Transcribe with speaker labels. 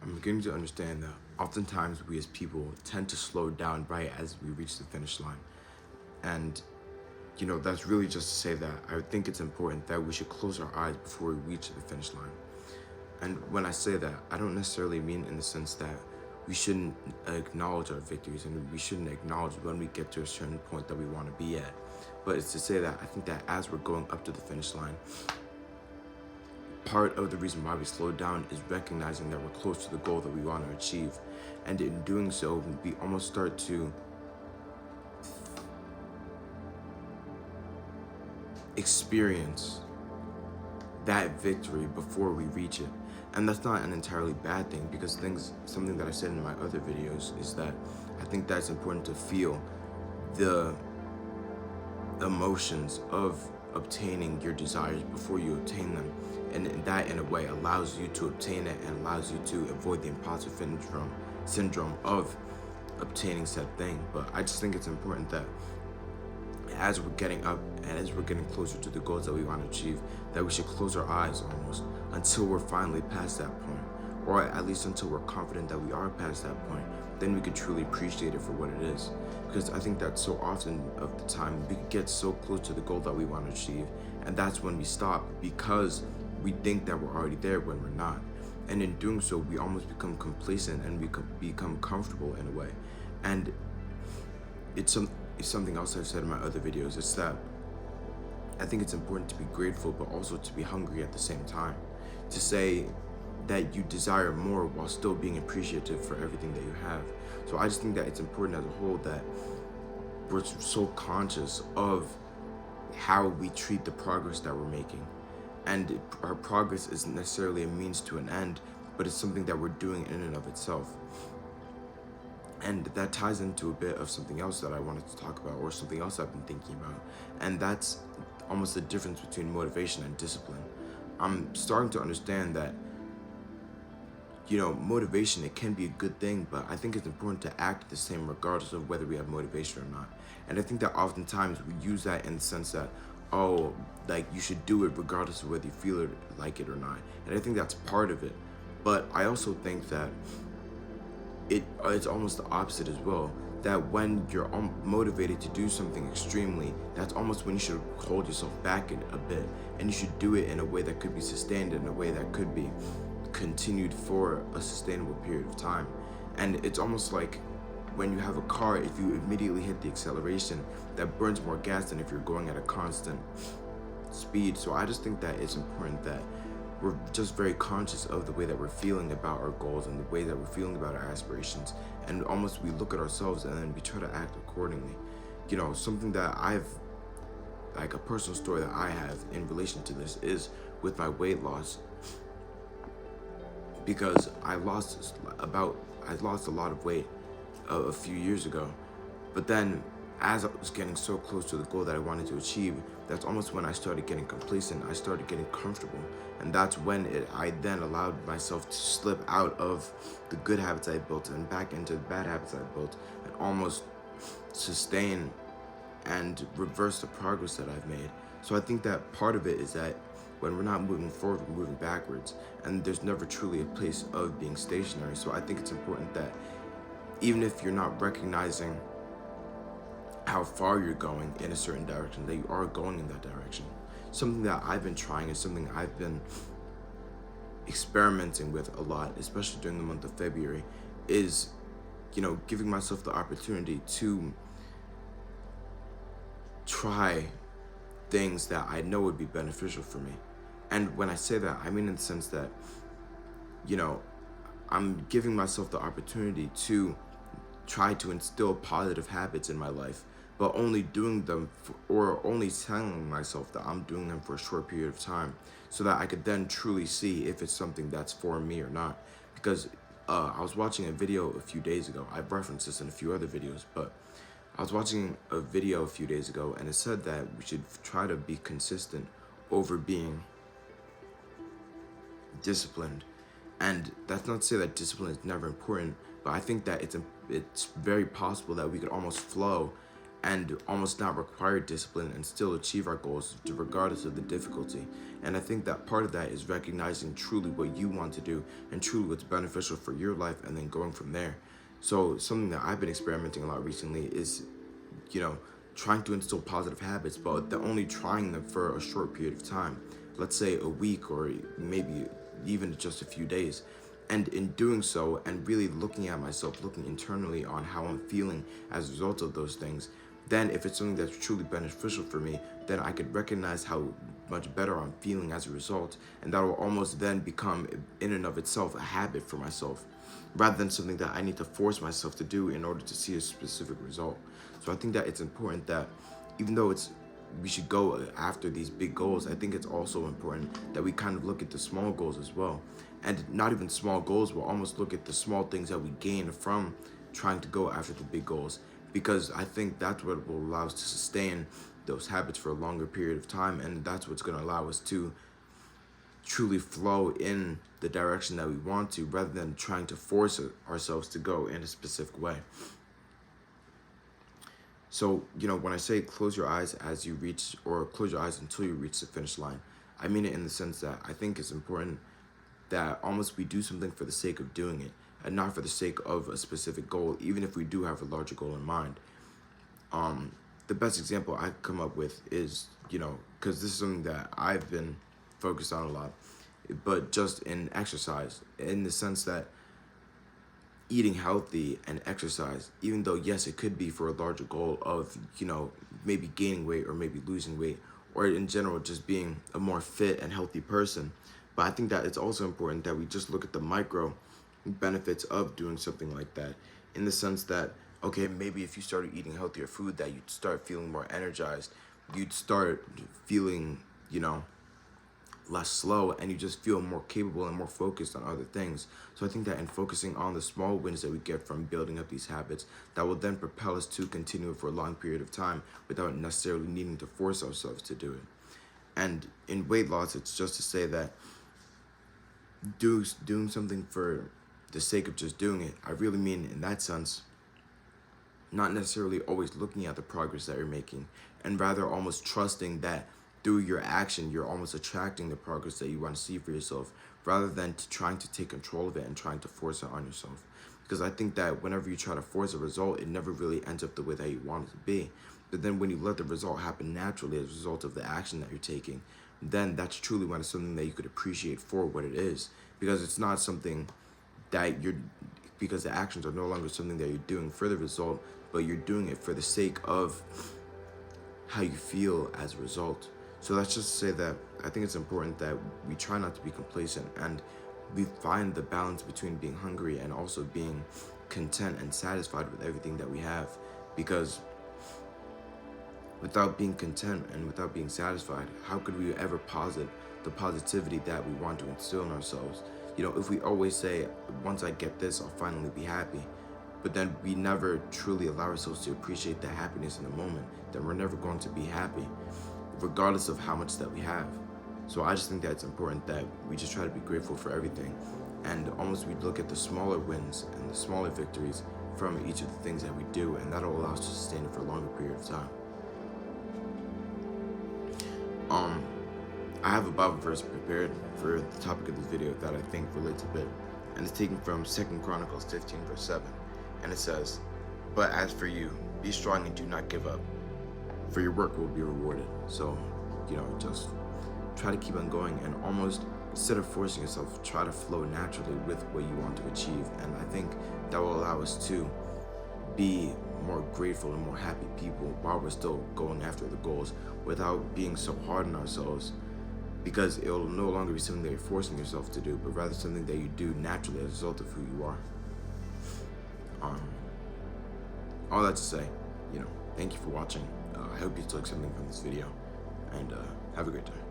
Speaker 1: I'm beginning to understand that oftentimes we as people tend to slow down right as we reach the finish line. And, that's really just to say that I think it's important that we should close our eyes before we reach the finish line. And when I say that, I don't necessarily mean in the sense that we shouldn't acknowledge our victories and we shouldn't acknowledge when we get to a certain point that we want to be at. But it's to say that I think that as we're going up to the finish line, part of the reason why we slow down is recognizing that we're close to the goal that we want to achieve. And in doing so, we almost start to experience that victory before we reach it. And that's not an entirely bad thing, because something that I said in my other videos is that I think that's important to feel the emotions of obtaining your desires before you obtain them. And that, in a way, allows you to obtain it and allows you to avoid the imposter syndrome of obtaining said thing. But I just think it's important that as we're getting up and as we're getting closer to the goals that we want to achieve, that we should close our eyes almost until we're finally past that point, or at least until we're confident that we are past that point. Then we could truly appreciate it for what it is. Because I think that so often of the time we could get so close to the goal that we want to achieve, and that's when we stop because we think that we're already there when we're not. And in doing so, we almost become complacent and we become comfortable in a way. And it's something else I've said in my other videos. It's that I think it's important to be grateful, but also to be hungry at the same time. To say that you desire more while still being appreciative for everything that you have. So I just think that it's important as a whole that we're so conscious of how we treat the progress that we're making. And our progress isn't necessarily a means to an end, but it's something that we're doing in and of itself. And that ties into a bit of something else that I wanted to talk about, or something else I've been thinking about. And that's almost the difference between motivation and discipline. I'm starting to understand that, motivation, it can be a good thing, but I think it's important to act the same regardless of whether we have motivation or not. And I think that oftentimes we use that in the sense that, you should do it regardless of whether you feel it, like it or not. And I think that's part of it. But I also think that it's almost the opposite as well. That when you're motivated to do something extremely, that's almost when you should hold yourself back a bit. And you should do it in a way that could be sustained, in a way that could be continued for a sustainable period of time. And it's almost like when you have a car, if you immediately hit the acceleration, that burns more gas than if you're going at a constant speed. So I just think that it's important that we're just very conscious of the way that we're feeling about our goals and the way that we're feeling about our aspirations. And almost we look at ourselves and then we try to act accordingly. Something that a personal story that I have in relation to this is with my weight loss. Because I lost a lot of weight a few years ago. But then as I was getting so close to the goal that I wanted to achieve, that's almost when I started getting complacent. I started getting comfortable. And that's when I then allowed myself to slip out of the good habits I built and back into the bad habits I built, and almost sustain and reverse the progress that I've made. So I think that part of it is that when we're not moving forward, we're moving backwards. And there's never truly a place of being stationary. So I think it's important that even if you're not recognizing how far you're going in a certain direction, that you are going in that direction. Something that I've been trying is something I've been experimenting with a lot, especially during the month of February, is, giving myself the opportunity to try things that I know would be beneficial for me. And when I say that, I mean in the sense that, I'm giving myself the opportunity to try to instill positive habits in my life, but only doing them or only telling myself that I'm doing them for a short period of time, so that I could then truly see if it's something that's for me or not. Because I was watching a video a few days ago. I've referenced this in a few other videos, but I was watching a video a few days ago, and it said that we should try to be consistent over being disciplined. And that's not to say that discipline is never important, but I think that it's very possible that we could almost flow and almost not require discipline and still achieve our goals regardless of the difficulty. And I think that part of that is recognizing truly what you want to do and truly what's beneficial for your life, and then going from there. So something that I've been experimenting a lot recently is, trying to instill positive habits, but only trying them for a short period of time. Let's say a week, or maybe even just a few days. And in doing so, and really looking at myself, looking internally on how I'm feeling as a result of those things, then if it's something that's truly beneficial for me, then I could recognize how much better I'm feeling as a result, and that will almost then become, in and of itself, a habit for myself, rather than something that I need to force myself to do in order to see a specific result. So I think that it's important that, even though we should go after these big goals, I think it's also important that we kind of look at the small goals as well. And not even small goals, but almost look at the small things that we gain from trying to go after the big goals. Because I think that's what will allow us to sustain those habits for a longer period of time. And that's what's going to allow us to truly flow in the direction that we want to, rather than trying to force ourselves to go in a specific way. So, when I say close your eyes as you reach, or close your eyes until you reach the finish line, I mean it in the sense that I think it's important that almost we do something for the sake of doing it, and not for the sake of a specific goal, even if we do have a larger goal in mind. The best example I come up with is, because this is something that I've been focused on a lot, but just in exercise, in the sense that eating healthy and exercise, even though yes, it could be for a larger goal of, maybe gaining weight or maybe losing weight, or in general just being a more fit and healthy person. But I think that it's also important that we just look at the micro benefits of doing something like that, in the sense that, okay, maybe if you started eating healthier food, that you'd start feeling more energized, you'd start feeling, less slow, and you just feel more capable and more focused on other things. So I think that in focusing on the small wins that we get from building up these habits, that will then propel us to continue it for a long period of time without necessarily needing to force ourselves to do it. And in weight loss, it's just to say that doing something for the sake of just doing it, I really mean in that sense, not necessarily always looking at the progress that you're making, and rather almost trusting that through your action, you're almost attracting the progress that you want to see for yourself, rather than trying to take control of it and trying to force it on yourself. Because I think that whenever you try to force a result, it never really ends up the way that you want it to be. But then when you let the result happen naturally as a result of the action that you're taking, then that's truly when it's something that you could appreciate for what it is. Because it's not something that because the actions are no longer something that you're doing for the result, but you're doing it for the sake of how you feel as a result. So that's just to say that I think it's important that we try not to be complacent, and we find the balance between being hungry and also being content and satisfied with everything that we have. Because without being content and without being satisfied, how could we ever posit the positivity that we want to instill in ourselves? If we always say, once I get this, I'll finally be happy, but then we never truly allow ourselves to appreciate the happiness in the moment, then we're never going to be happy, regardless of how much that we have. So I just think that it's important that we just try to be grateful for everything, and almost we look at the smaller wins and the smaller victories from each of the things that we do, and that'll allow us to sustain it for a longer period of time. I have a Bible verse prepared for the topic of this video that I think relates a bit, and it's taken from 2 Chronicles 15 verse 7, and it says, "But as for you, be strong and do not give up, for your work will be rewarded." So, just try to keep on going, and almost, instead of forcing yourself, try to flow naturally with what you want to achieve. And I think that will allow us to be more grateful and more happy people while we're still going after the goals, without being so hard on ourselves, because it will no longer be something that you're forcing yourself to do, but rather something that you do naturally as a result of who you are. All that to say, thank you for watching. I hope you took something from this video, and have a great day.